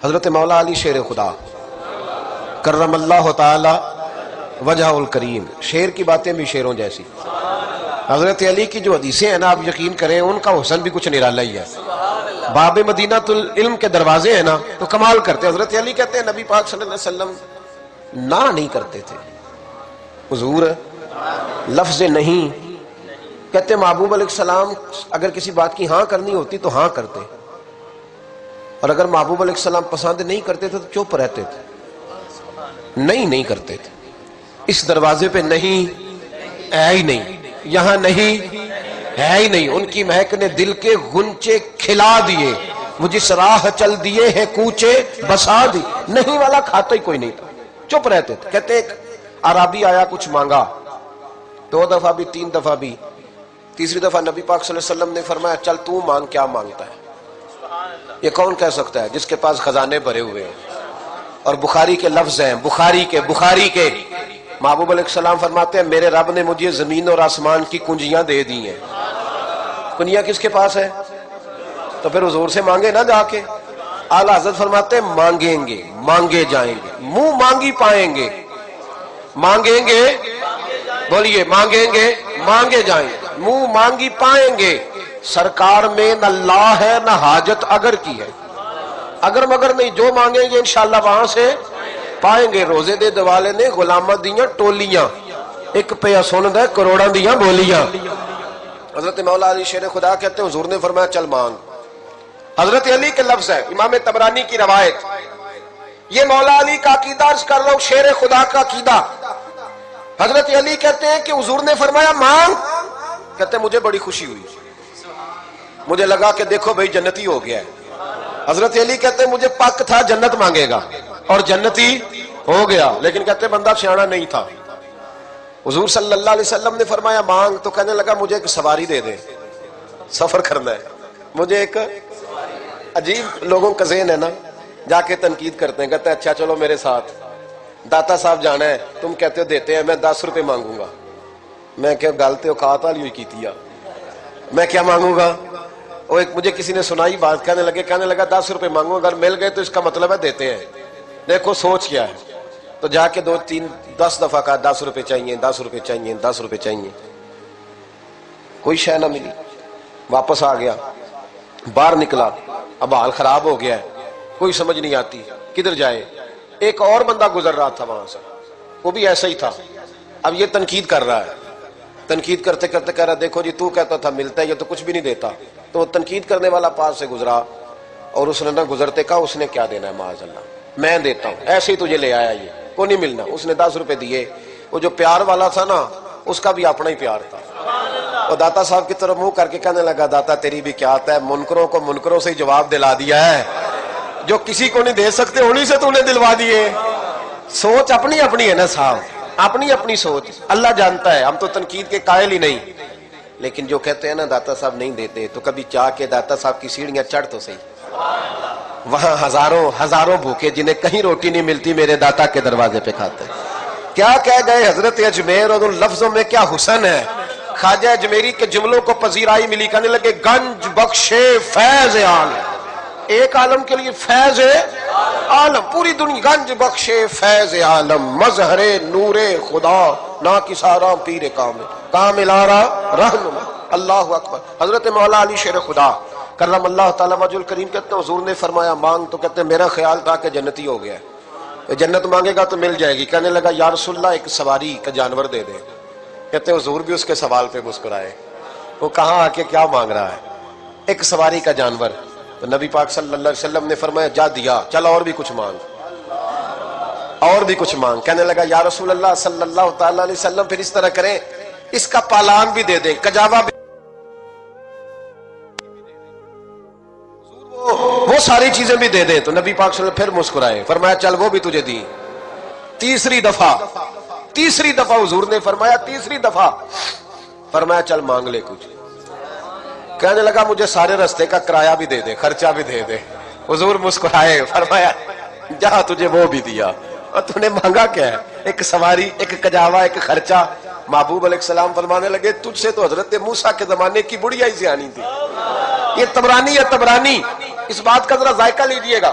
حضرت مولا علی شیر خدا کرم اللہ تعالی وجہ الکریم، شیر کی باتیں بھی شیروں جیسی. حضرت علی کی جو حدیثیں ہیں نا، آپ یقین کریں ان کا حسن بھی کچھ نرالا ہی ہے. باب مدینہ العلم کے دروازے ہیں نا تو کمال کرتے. حضرت علی کہتے ہیں نبی پاک صلی اللہ علیہ وسلم نہ نہیں کرتے تھے. حضور لفظ نہیں کہتے. محبوب علیہ السلام اگر کسی بات کی ہاں کرنی ہوتی تو ہاں کرتے، اور اگر محبوب علیہ السلام پسند نہیں کرتے تھے تو چپ رہتے تھے. نہیں کرتے تھے. اس دروازے پہ نہیں ہے ہی نہیں، یہاں نہیں ہے ہی نہیں. ان کی مہک نے دل کے غنچے کھلا دیے، وہ جس راہ چل دیے ہیں کوچے بسا دی. نہیں والا کھاتا ہی کوئی نہیں تھا، چپ رہتے تھے. کہتے ایک عربی آیا کچھ مانگا، 2 دفعہ بھی 3 دفعہ بھی، تیسری دفعہ نبی پاک صلی اللہ علیہ وسلم نے فرمایا چل تو مانگ. کیا مانگتا ہے؟ یہ کون کہہ سکتا ہے؟ جس کے پاس خزانے بھرے ہوئے ہیں. اور بخاری کے لفظ ہیں، بخاری کے محبوب علیہ السلام فرماتے ہیں میرے رب نے مجھے زمین اور آسمان کی کنجیاں دے دی ہیں. کنجیاں کس کے پاس ہے؟ تو پھر حضور سے مانگے نہ جا کے. اعلیٰ حضرت فرماتے ہیں مانگیں گے مانگے جائیں گے، منہ مانگی پائیں گے. مانگیں گے، بولیے مانگیں گے مانگے جائیں گے، منہ مانگی پائیں گے. سرکار میں نہ لا ہے نہ حاجت اگر کی ہے. اگر مگر نہیں، جو مانگیں گے انشاءاللہ وہاں سے پائیں گے. روزے دے دوالے نے غلامہ دیاں ٹولیاں، ایک پہ سن دے کروڑاں دیاں بولیاں. حضرت مولا علی شیر خدا کہتے ہیں حضور نے فرمایا چل مانگ. حضرت علی کے لفظ ہے، امام طبرانی کی روایت. یہ مولا علی کا عقیدہ عرض کر رہا ہوں، شیر خدا کا عقیدہ. حضرت علی کہتے ہیں کہ حضور نے فرمایا مانگ. کہتے ہیں مجھے بڑی خوشی ہوئی، مجھے لگا کہ دیکھو بھئی جنتی ہو گیا ہے. حضرت علی کہتے ہیں مجھے پک تھا جنت مانگے گا، اور جنتی ہو گیا. لیکن کہتے ہیں بندہ سیاںا نہیں تھا. حضور صلی اللہ علیہ وسلم نے فرمایا مانگ. تو کہنے لگا مجھے ایک سواری دے دے، سفر کرنا ہے مجھے. ایک عجیب لوگوں کا ذہن ہے نا، جا کے تنقید کرتے ہیں. کہتے ہیں اچھا چلو میرے ساتھ داتا صاحب جانا ہے، تم کہتے ہو دیتے ہیں، میں 10 روپے مانگوں گا. میں کہ گلتے ہو کھاتا والی ہوئی کیتی ہے، میں کیا مانگوں گا؟ وہ ایک مجھے کسی نے سنائی بات، کہنے لگا 10 روپے مانگوں، اگر مل گئے تو اس کا مطلب ہے دیتے ہیں. دیکھو سوچ کیا ہے. تو جا کے 2 3 10 دفعہ کہا 10 روپے چاہیے 10 روپے چاہیے 10 روپے چاہیے. کوئی شے نہ ملی. واپس آ گیا، باہر نکلا، اب حال خراب ہو گیا ہے، کوئی سمجھ نہیں آتی کدھر جائے. ایک اور بندہ گزر رہا تھا وہاں سے، وہ بھی ایسا ہی تھا. اب یہ تنقید کر رہا ہے، تنقید کرتے کرتے کہہ رہا دیکھو جی تو کہتا تھا ملتا ہے، یہ تو کچھ بھی نہیں دیتا. تو وہ تنقید کرنے والا پاس سے گزرا، اور اس نے نہ گزرتے کہا اس نے کیا دینا ہے، معاذ اللہ میں دیتا ہوں، ایسے ہی تجھے لے آیا، یہ کو نہیں ملنا. اس نے 10 روپے دیے. وہ جو پیار والا تھا نا، اس کا بھی اپنا ہی پیار تھا. اور داتا صاحب کی طرف منہ کر کے کہنے لگا داتا تیری بھی کیا آتا ہے، منکروں کو منکروں سے ہی جواب دلا دیا ہے، جو کسی کو نہیں دے سکتے انہی سے تو نے دلوا دیے. سوچ اپنی اپنی ہے نا صاحب، اپنی اپنی سوچ. اللہ جانتا ہے، ہم تو تنقید کے قائل ہی نہیں. لیکن جو کہتے ہیں نا داتا صاحب نہیں دیتے، تو کبھی چاہ کے داتا صاحب کی سیڑھیاں چڑھ تو صحیح. وہاں ہزاروں بھوکے جنہیں کہیں روٹی نہیں ملتی میرے داتا کے دروازے پہ کھاتے. کیا کہہ گئے حضرت اجمیر، اور ان لفظوں میں کیا حسن ہے. خواجہ اجمیری کے جملوں کو پذیرائی ملی. کہنے لگے گنج بخشے فیض عالم. ایک عالم کے لیے فیض عالم، پوری دنیا. گنج بخشے فیض عالم، مظہر نور خدا، نا کسارا پیر کامل آرا رہنما. اللہ اکبر. حضرت مولا علی شیر خدا کرم اللہ تعالیٰ وجہ الکریم کہتے ہیں حضور نے فرمایا مانگ. تو کہتے ہیں میرا خیال تھا کہ جنتی ہو گیا ہے، جنت مانگے گا تو مل جائے گی. کہنے لگا یا رسول اللہ ایک سواری کا جانور دے دے. کہتے ہیں حضور بھی اس کے سوال پہ مسکرائے. وہ کہاں آ کے کیا مانگ رہا ہے، ایک سواری کا جانور. تو نبی پاک صلی اللہ علیہ وسلم نے فرمایا جا دیا، چل اور بھی کچھ مانگ، اور بھی کچھ مانگ. کہنے لگا یا رسول اللہ صلی اللہ تعالی علیہ وسلم پھر اس طرح کریں، اس کا پالان بھی دے دیں، کجاوا بھی، وہ ساری چیزیں بھی دے دیں. تو نبی پاک صلی اللہ علیہ وسلم پھر مسکرائے، فرمایا چل وہ بھی تجھے دی. تیسری دفعہ حضور نے فرمایا، تیسری دفعہ فرمایا چل مانگ لے کچھ. کہنے لگا مجھے سارے رستے کا کرایہ بھی دے دے، خرچہ بھی دے دے. حضور مسکرائے، فرمایا جہاں تجھے وہ بھی دیا. اور تو نے مانگا کیا ہے، ایک سواری، ایک کجاوا، ایک خرچہ. محبوب علیہ السلام فرمانے لگے تجھ سے تو حضرت موسیٰ کے زمانے کی بڑھیا ہی سیانی تھی. یہ طبرانی ہے، طبرانی. اس بات کا ذرا ذائقہ لیجئے گا.